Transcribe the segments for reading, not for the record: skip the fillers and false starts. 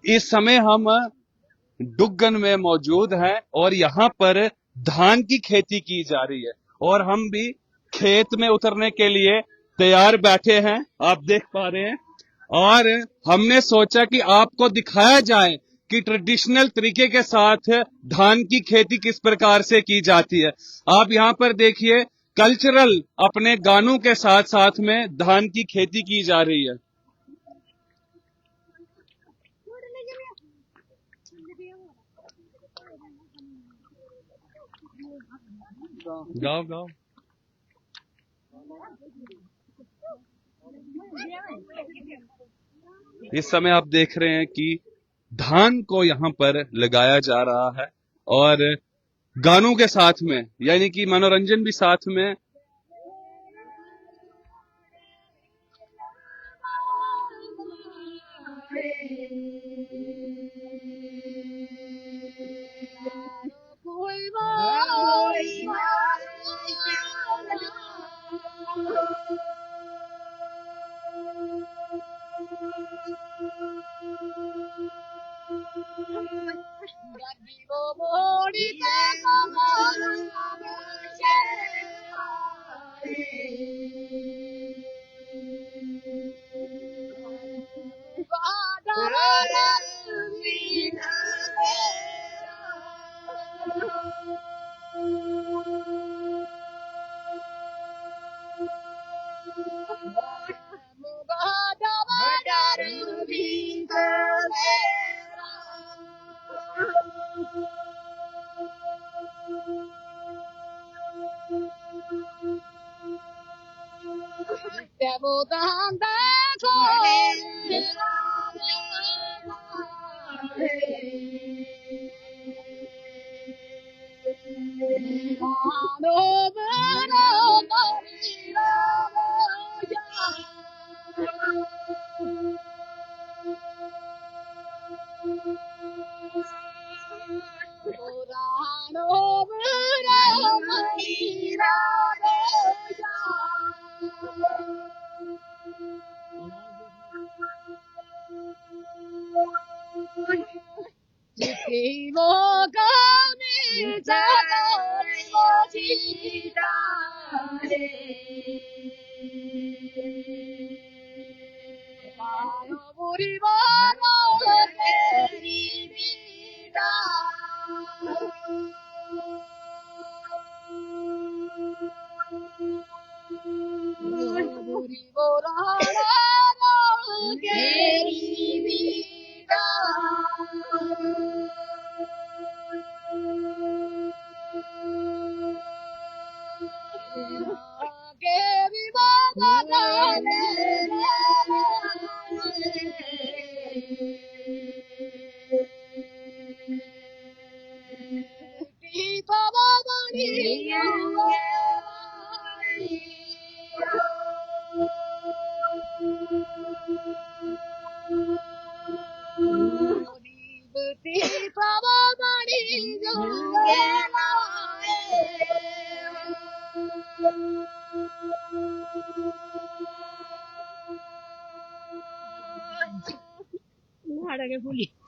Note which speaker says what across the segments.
Speaker 1: इस समय हम डुग्गन में मौजूद हैं और यहाँ पर धान की खेती की जा रही है और हम भी खेत में उतरने के लिए तैयार बैठे हैं, आप देख पा रहे हैं। और हमने सोचा कि आपको दिखाया जाए कि ट्रेडिशनल तरीके के साथ धान की खेती किस प्रकार से की जाती है। आप यहाँ पर देखिए, कल्चरल अपने गानों के साथ साथ में धान की खेती की जा रही है। गाओ गाओ। इस समय आप देख रहे हैं कि धान को यहाँ पर लगाया जा रहा है और गानों के साथ में, यानी कि मनोरंजन भी साथ में।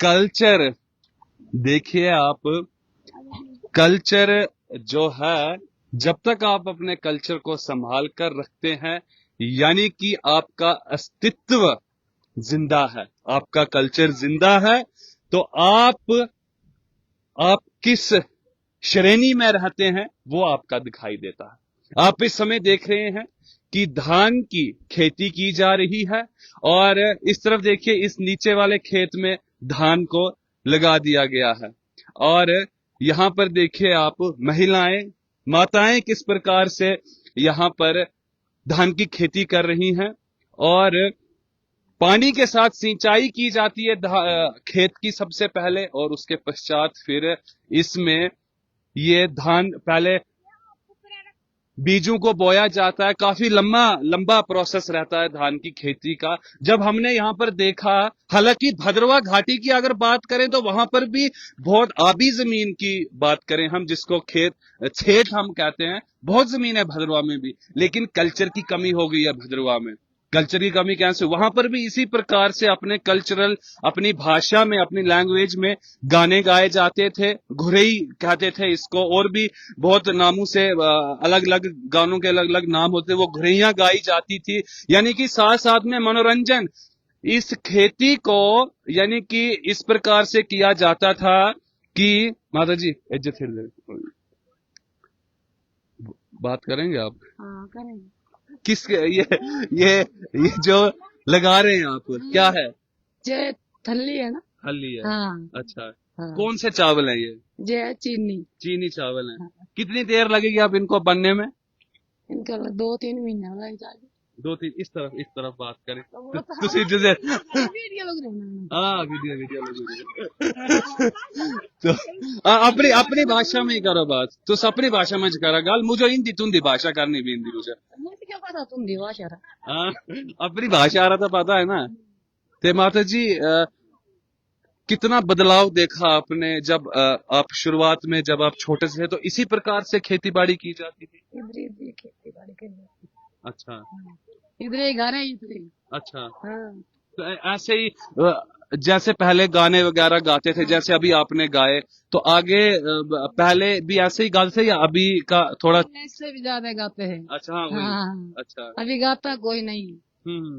Speaker 1: कल्चर देखिए आप, कल्चर जो है, जब तक आप अपने कल्चर को संभाल कर रखते हैं, यानी कि आपका अस्तित्व जिंदा है, आपका कल्चर जिंदा है, तो आप किस श्रेणी में रहते हैं वो आपका दिखाई देता है। आप इस समय देख रहे हैं कि धान की खेती की जा रही है और इस तरफ देखिए, इस नीचे वाले खेत में धान को लगा दिया गया है और यहाँ पर देखिए आप, महिलाएं, माताएं किस प्रकार से यहाँ पर धान की खेती कर रही हैं और पानी के साथ सिंचाई की जाती है खेत की सबसे पहले और उसके पश्चात फिर इसमें ये धान पहले बीजों को बोया जाता है, काफी लंबा लंबा प्रोसेस रहता है धान की खेती का। जब हमने यहाँ पर देखा, हालांकि भद्रवा घाटी की अगर बात करें तो वहां पर भी बहुत आबी जमीन की बात करें हम, जिसको खेत छेठ हम कहते हैं, बहुत जमीन है भद्रवा में भी, लेकिन कल्चर की कमी हो गई है भद्रवा में। कल्चर की कमी कैसे? वहां पर भी इसी प्रकार से अपने कल्चरल, अपनी भाषा में, अपनी लैंग्वेज में गाने गाए जाते थे। घुरई कहते थे इसको, और भी बहुत नामों से अलग अलग गानों के अलग अलग नाम होते, वो घुरैयां गाई जाती थी। यानी कि साथ साथ में मनोरंजन इस खेती को यानी कि इस प्रकार से किया जाता था कि माता जी इज्जत बात करेंगे आप?
Speaker 2: हाँ करेंगे।
Speaker 1: किस ये जो लगा रहे हैं आप, क्या है?
Speaker 2: जे थल्ली है ना?
Speaker 1: हल्दी है।
Speaker 2: हाँ
Speaker 1: अच्छा।
Speaker 2: हाँ।
Speaker 1: कौन से चावल है ये?
Speaker 2: जे चीनी।
Speaker 1: चीनी चावल है।
Speaker 2: हाँ।
Speaker 1: कितनी देर लगेगी आप इनको बनने में?
Speaker 2: इनका 2-3 महीना लग जाएगा।
Speaker 1: 2-3 इस तरफ बात करें
Speaker 2: वो तो
Speaker 1: तुसी जिसे
Speaker 2: वीडियो लग रही है।
Speaker 1: हाँ वीडियो तो अपनी अपनी भाषा में ही करो बात, तो अपनी भाषा में करा गाल, मुझे हिंदी तुंदी भाषा करनी भी हिंदी मुझे।
Speaker 2: मुझे क्या पता तुम दिवाशा रहा।
Speaker 1: हाँ अपनी भाषा आ रहा था, पता है ना। ते माता जी कितना बदलाव देखा आपने जब आप शुरुआत में, जब आप छोटे से थे तो इसी प्रकार से खेती बाड़ी की जाती थी?
Speaker 2: इधर खेती बाड़ी कर रहे।
Speaker 1: अच्छा।
Speaker 2: इधर घर है इधर।
Speaker 1: अच्छा।
Speaker 2: हाँ।
Speaker 1: तो ऐसे ही जैसे पहले गाने वगैरह गाते थे, जैसे अभी आपने गाए, तो आगे पहले भी ऐसे ही गाते थे या अभी का थोड़ा?
Speaker 2: इससे भी ज्यादा गाते हैं।
Speaker 1: अच्छा। हाँ वही।
Speaker 2: हाँ।
Speaker 1: अच्छा।
Speaker 2: अभी गाता कोई नहीं।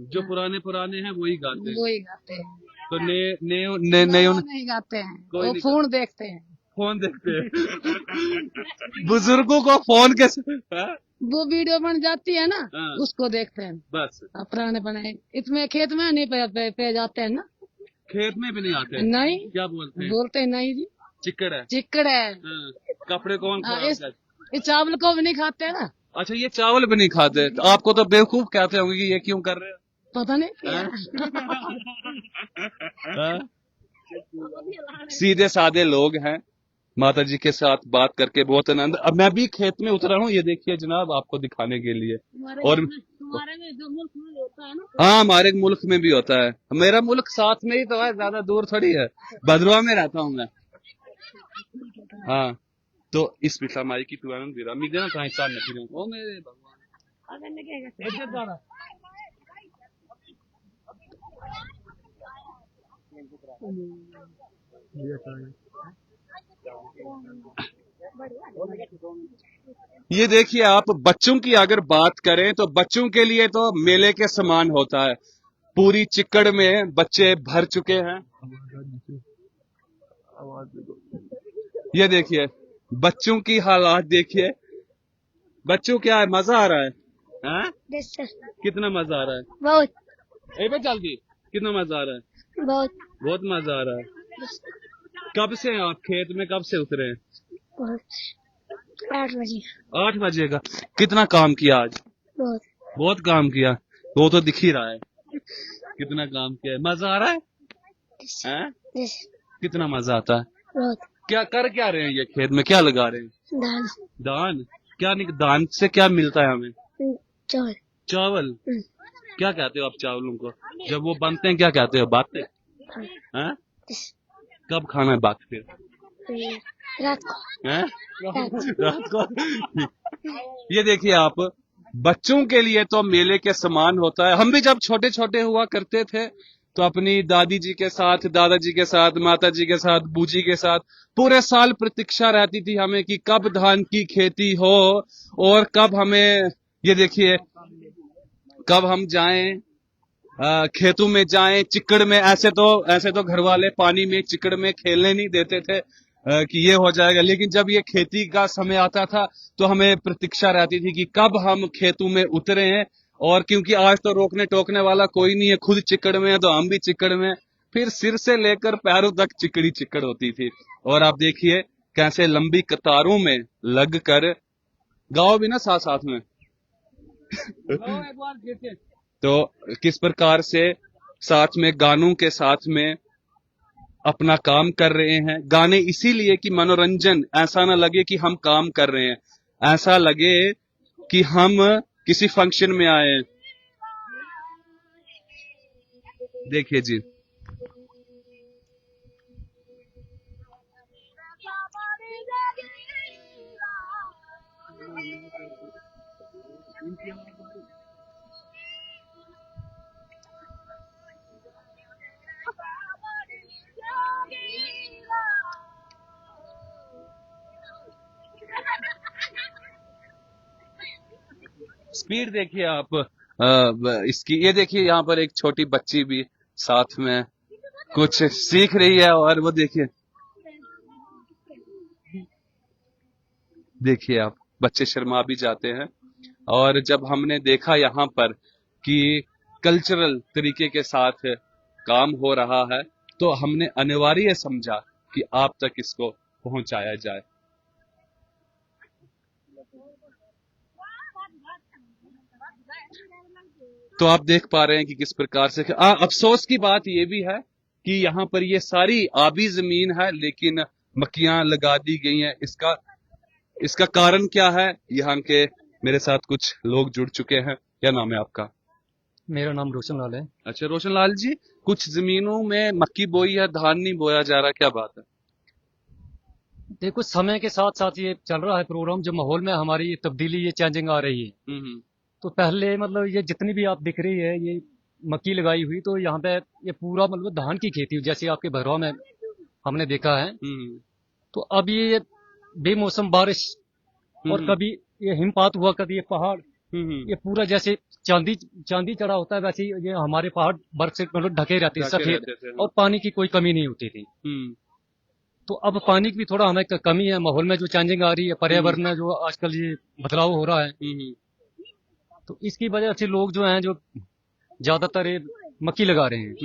Speaker 1: जो पुराने हैं वही गाते हैं।
Speaker 2: वही गाते हैं।
Speaker 1: तो ने
Speaker 2: नहीं गाते हैं,
Speaker 1: कोई
Speaker 2: वो
Speaker 1: नहीं
Speaker 2: फोन देखते हैं।
Speaker 1: फोन देखते हैं बुजुर्गों को फोन कैसे? हाँ?
Speaker 2: वो वीडियो बन जाती है ना,
Speaker 1: हाँ।
Speaker 2: उसको देखते हैं।
Speaker 1: बस
Speaker 2: पुराने बनाए इसमें खेत में नहीं पे जाते हैं ना।
Speaker 1: खेत में भी नहीं आते?
Speaker 2: नहीं।
Speaker 1: क्या बोलते हैं?
Speaker 2: बोलते हैं नहीं जी,
Speaker 1: चिक्कड़ है।
Speaker 2: चिक्कड़ है।
Speaker 1: हाँ। कपड़े कौन
Speaker 2: हाँ,
Speaker 1: खराब कर?
Speaker 2: इस चावल को भी नहीं खाते ना।
Speaker 1: अच्छा, ये चावल भी नहीं खाते? तो आपको तो बेवकूफ कहते होंगे कि ये क्यों कर रहे हो?
Speaker 2: पता नहीं
Speaker 1: हाँ? हाँ? सीधे साधे लोग हैं। माता जी के साथ बात करके बहुत आनंद। अब मैं भी खेत में उतरा हूँ, ये देखिए जनाब, आपको दिखाने के लिए। और
Speaker 2: तुम्हारे में जो मुल्क में होता है ना।
Speaker 1: हाँ, हमारे मुल्क में भी होता है। मेरा मुल्क साथ में ही तो है, ज्यादा दूर थोड़ी है। भद्रवा में रहता हूँ मैं। हाँ, तो इस पिछला माई की तू आनंद विरा मिल ना कहीं चार नहीं ओ मेरे भगवान। ये देखिए आप, बच्चों की अगर बात करें तो बच्चों के लिए तो मेले के समान होता है। पूरी चिक्कड़ में बच्चे भर चुके हैं। ये देखिए बच्चों की हालात देखिए। बच्चों क्या है, मजा आ रहा है? हाँ? कितना मजा आ रहा है? बहुत। जल्दी कितना मजा आ रहा है? बहुत मजा आ रहा है। कब से हैं आप खेत में, कब से उतरे हैं?
Speaker 2: 8 बजे।
Speaker 1: 8 बजे का। कितना काम किया आज? बहुत काम किया। वो तो दिख ही रहा है कितना काम किया है। मजा आ रहा है? हाँ? कितना मजा आता है?
Speaker 2: बहुत।
Speaker 1: क्या रहे हैं ये खेत में, क्या लगा रहे हैं?
Speaker 2: दाल।
Speaker 1: दान? दान से क्या मिलता है हमें?
Speaker 2: चावल।
Speaker 1: चावल? क्या कहते हो आप चावलों को जब वो बनते हैं, क्या कहते हो? बातें? हाँ? कब खाना है बात फिर?
Speaker 2: रात को।
Speaker 1: हैं? रात को। ये देखिए आप, बच्चों के लिए तो मेले के समान होता है। हम भी जब छोटे छोटे हुआ करते थे तो अपनी दादी जी के साथ, दादाजी के साथ, माता जी के साथ, बूजी के साथ पूरे साल प्रतीक्षा रहती थी हमें कि कब धान की खेती हो और कब हमें, ये देखिए, कब हम जाएं खेतों में जाएं, चिक्कड़ में। ऐसे तो घर वाले पानी में, चिक्कड़ में खेलने नहीं देते थे कि ये हो जाएगा। लेकिन जब ये खेती का समय आता था तो हमें प्रतीक्षा रहती थी कि कब हम खेतों में उतरे हैं। और क्योंकि आज तो रोकने टोकने वाला कोई नहीं है, खुद चिक्कड़ में है तो हम भी चिक्कड़ में। फिर सिर से लेकर पैरों तक चिकड़ी चिक्कड़ होती थी। और आप देखिए कैसे लंबी कतारों में लग कर, गाँव भी ना साथ साथ में तो किस प्रकार से साथ में गानों के साथ में अपना काम कर रहे हैं। गाने इसीलिए कि मनोरंजन, ऐसा ना लगे कि हम काम कर रहे हैं, ऐसा लगे कि हम किसी फंक्शन में आए। देखिए जी, स्पीड देखिए आप इसकी। ये देखिए यहाँ पर एक छोटी बच्ची भी साथ में कुछ सीख रही है, और वो देखिए, देखिए आप, बच्चे शर्मा भी जाते हैं। और जब हमने देखा यहाँ पर कि कल्चरल तरीके के साथ काम हो रहा है, तो हमने अनिवार्य समझा कि आप तक इसको पहुंचाया जाए। तो आप देख पा रहे हैं कि किस प्रकार से अफसोस की बात यह भी है कि यहाँ पर ये सारी आबी जमीन है, लेकिन मक्खियां लगा दी गई हैं। इसका कारण क्या है? यहाँ के मेरे साथ कुछ लोग जुड़ चुके हैं। क्या नाम है आपका?
Speaker 3: मेरा नाम रोशन लाल है।
Speaker 1: अच्छा रोशन लाल जी, कुछ जमीनों में मक्की बोई है, धान नहीं बोया जा रहा, क्या बात है?
Speaker 3: देखो, समय के साथ साथ ये चल रहा है प्रोग्राम, जो माहौल में हमारी ये तब्दीली, ये चेंजिंग आ रही है। तो पहले मतलब ये जितनी भी आप दिख रही है, ये मक्की लगाई हुई, तो यहाँ पे ये पूरा मतलब धान की खेती, जैसे आपके भरवा में हमने देखा है। तो अब ये बेमौसम बारिश और कभी ये हिमपात हुआ, कभी ये पहाड़, ये पूरा जैसे चांदी चढ़ा होता है, वैसे ये हमारे पहाड़ बर्फ से मतलब ढके रहते हैं, सफेद, और पानी की कोई कमी नहीं होती थी। तो अब पानी की भी थोड़ा हमें कमी है। माहौल में जो चेंजिंग आ रही है, पर्यावरण में जो आजकल ये बदलाव हो रहा है, तो इसकी वजह से लोग जो हैं, जो ज्यादातर मक्की लगा रहे हैं,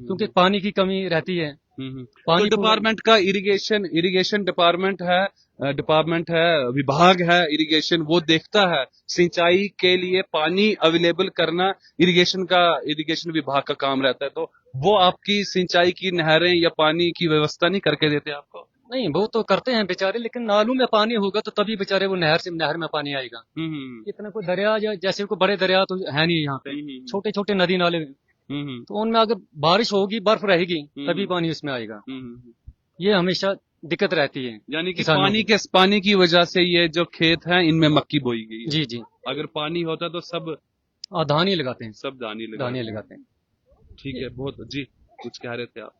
Speaker 3: क्योंकि पानी की कमी रहती है।
Speaker 1: पानी तो डिपार्टमेंट का इरिगेशन डिपार्टमेंट है, विभाग है इरिगेशन, वो देखता है सिंचाई के लिए पानी अवेलेबल करना, इरिगेशन विभाग का काम रहता है। तो वो आपकी सिंचाई की नहरें या पानी की व्यवस्था नहीं करके देते आपको?
Speaker 3: नहीं, वो तो करते हैं बेचारे, लेकिन नालों में पानी होगा तो तभी बेचारे वो नहर में पानी आएगा। इतना कोई दरिया जैसे कोई बड़े दरिया तो है नहीं यहाँ पे, छोटे छोटे नदी नाले, तो उनमें अगर बारिश होगी, बर्फ रहेगी, तभी पानी उसमें आएगा। ये हमेशा दिक्कत रहती है।
Speaker 1: यानी कि पानी की वजह से ये जो खेत हैं, इनमें मक्की बोई गई है।
Speaker 3: जी जी।
Speaker 1: अगर पानी होता तो सब
Speaker 3: धान ही लगाते हैं,
Speaker 1: सब धान ही लगाते हैं। ठीक है, बहुत जी, कुछ कह रहे थे आप?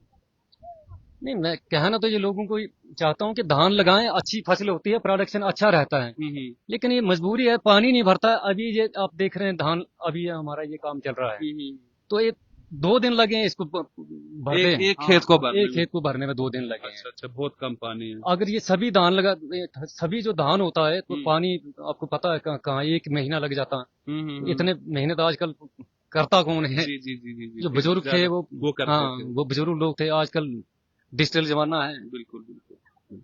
Speaker 3: नहीं, मैं कहना तो ये लोगों को चाहता हूँ कि धान लगाएं, अच्छी फसल होती है, प्रोडक्शन अच्छा रहता है। लेकिन ये मजबूरी है, पानी नहीं भरता। अभी ये आप देख रहे हैं धान, अभी हमारा ये काम चल रहा है, तो ये 2 दिन लगे हैं इसको भरने, एक खेत को भरने में 2 दिन लगे।
Speaker 1: अच्छा, बहुत कम पानी है।
Speaker 3: अगर ये सभी सभी जो धान होता है, तो पानी आपको पता है कहाँ 1 महीना लग जाता है। इतने मेहनत आजकल करता कौन है? जी। जो बुजुर्ग थे वो बुजुर्ग लोग थे। आजकल डिजिटल जमाना है, बिल्कुल।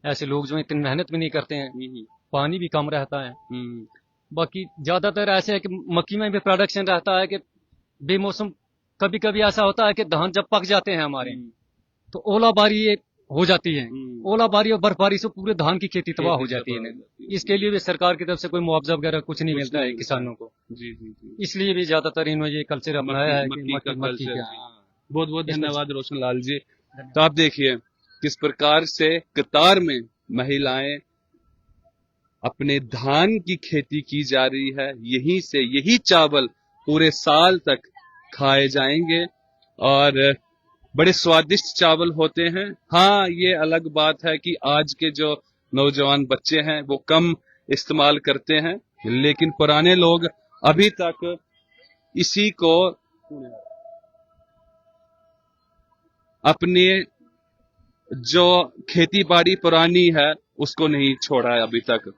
Speaker 3: ऐसे लोग जो इतनी मेहनत भी नहीं करते हैं, पानी भी कम रहता है। बाकी ज्यादातर ऐसे है कि मक्की में भी प्रोडक्शन रहता है कि बेमौसम, कभी कभी ऐसा होता है कि धान जब पक जाते हैं हमारे, तो ओलाबारी ये हो जाती है। ओलाबारी और बर्फबारी से पूरे धान की खेती तबाह हो जाती है। इसके लिए भी सरकार की तरफ से कोई मुआवजा वगैरह कुछ नहीं मिलता है किसानों को। जी। इसलिए भी ज्यादातर इन्होंने ये कल्चर अपनाया है कि मक्की का।
Speaker 1: बहुत बहुत धन्यवाद रोशन लाल जी। तो आप देखिए किस प्रकार से कतार में महिलाएं अपने धान की खेती की जा रही है। यही चावल पूरे साल तक खाए जाएंगे और बड़े स्वादिष्ट चावल होते हैं। हाँ, ये अलग बात है कि आज के जो नौजवान बच्चे हैं वो कम इस्तेमाल करते हैं, लेकिन पुराने लोग अभी तक इसी को अपने जो खेती बाड़ी पुरानी है उसको नहीं छोड़ा है अभी तक।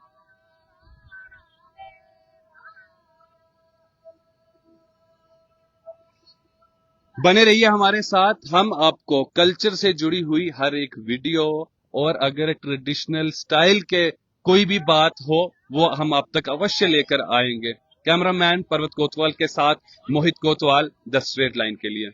Speaker 1: बने रहिए हमारे साथ, हम आपको कल्चर से जुड़ी हुई हर एक वीडियो, और अगर ट्रेडिशनल स्टाइल के कोई भी बात हो वो हम आप तक अवश्य लेकर आएंगे। कैमरामैन पर्वत कोतवाल के साथ मोहित कोतवाल, द स्ट्रेट लाइन के लिए।